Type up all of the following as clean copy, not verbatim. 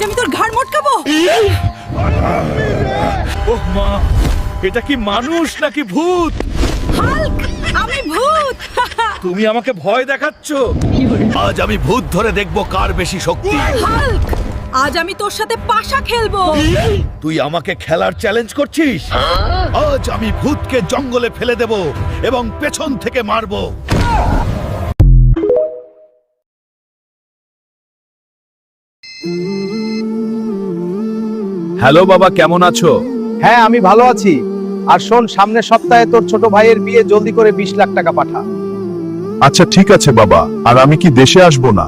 আজ আমি তোর ঘাড় মটকাবো। ওহ মা, এটা কি মানুষ নাকি ভূত? হাল্ক, আমি ভূত। তুমি আমাকে ভয় দেখাচ্ছ। আজ আমি ভূত ধরে দেখবো কার বেশি শক্তি। হাল্ক, আজ আমি তোর সাথে পাশা খেলবো। তুই আমাকে খেলার চ্যালেঞ্জ করছিস? আজ আমি ভূতকে জঙ্গলে ফেলে দেব এবং পেছন থেকে মারবো। হ্যালো বাবা, কেমন আছো? হ্যাঁ, আমি ভালো আছি। আর শোন, সামনের সপ্তাহে তোর ছোট ভাইয়ের বিয়ে, জলদি করে 20 লাখ টাকা পাঠা। আচ্ছা ঠিক আছে বাবা, আর আমি কি দেশে আসবো না?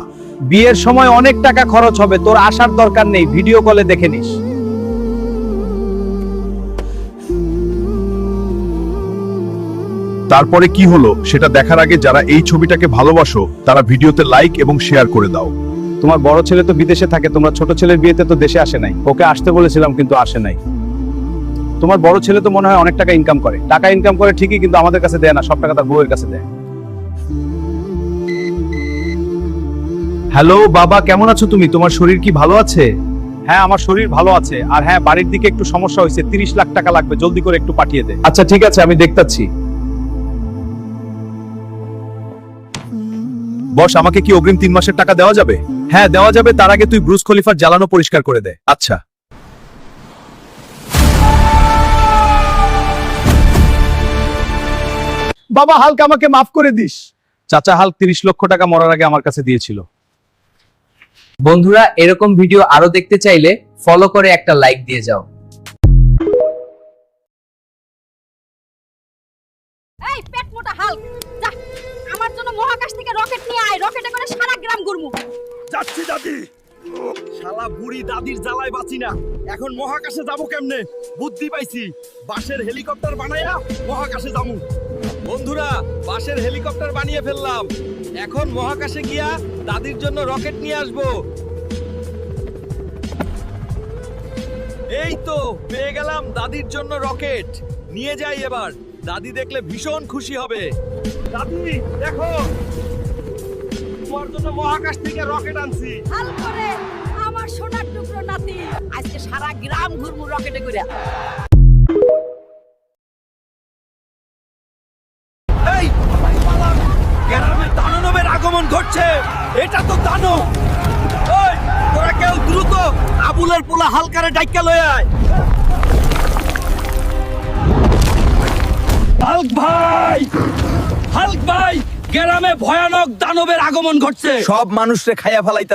বিয়ের সময় অনেক টাকা খরচ হবে, তোর আসার দরকার নেই, ভিডিও কলে দেখে নিস। তারপরে কি হলো সেটা দেখার আগে যারা এই ছবিটাকে ভালোবাসো তারা ভিডিওতে লাইক এবং শেয়ার করে দাও। তোমার বড় ছেলে তো বিদেশে থাকে, তোমরা ছোট ছেলের বিয়েতে তো দেশে আসে নাই। ওকে আসতে বলেছিলাম কিন্তু আসে নাই। তোমার বড় ছেলে তো মনে হয় অনেক টাকা ইনকাম করে। টাকা ইনকাম করে ঠিকই, কিন্তু আমাদের কাছে দেয় না, সব টাকা তার বউয়ের কাছে দেয়। হ্যালো বাবা, কেমন আছো তুমি? তোমার শরীর কি ভালো আছে? হ্যাঁ, আমার শরীর ভালো আছে। আর হ্যাঁ, বাড়ির দিকে একটু সমস্যা হয়েছে, 30 লাখ টাকা লাগবে, জলদি করে একটু পাঠিয়ে দে। আচ্ছা ঠিক আছে, আমি দেখতাছি। বস, আমাকে কি অগ্রিম 3 মাসের টাকা দেওয়া যাবে? হ্যাঁ দেওয়া যাবে, তার আগে তুই ব্রুস খলিফার জ্বালানো পরিষ্কার করে দে। আচ্ছা। বাবা, হাল্ক আমাকে মাফ করে দিস। চাচা, হাল্ক 30 লক্ষ টাকা মরার আগে আমার কাছে দিয়েছিল। বন্ধুরা, এরকম ভিডিও আরো দেখতে চাইলে ফলো করে একটা লাইক দিয়ে যাও। এই পেট মোটা হাল্ক, যা আমার জন্য মহাকাশ থেকে রকেট নিয়ে আয়। রকেটে করে সারা গ্রাম ঘুরমু। যাচ্ছি দাদি। শালা বুড়ি দাদির জ্বালায় বাঁচি না। এখন মহাকাশে যাবো কেমনে? বুদ্ধি পাইছি, বাঁশের হেলিকপ্টার বানাইয়া মহাকাশে যাবো। বন্ধুরা, বাঁশের হেলিকপ্টার বানিয়ে ফেললাম। এখন মহাকাশে গিয়া দাদির জন্য রকেট নিয়ে আসবো। এই তো পেয়ে গেলাম দাদির জন্য রকেট। নিয়ে যাই এবার। দাদি দেখলে ভীষণ খুশি হবে। দাদি দেখো, তোমার জন্য মহাকাশ থেকে রকেট আনছি। হাল করে আমার সোনার টুকরো নাতি, আজকে সারা গ্রাম ঘুরমু রকেটে করে। এই পালান, গ্রামে দানবের আগমন ঘটছে। এটা তো দানব। ওই তোরা কেউ দ্রুত আবুলের পোলা হালকারে ডাইক্কা লয়ে আয়। হাল্ক ভাই, হাল্ক ভাই, গ্রামে ভয়ানক দানবের আগমন ঘটছে। সব মানুষরে খাইয়া ফেলাইতাছে।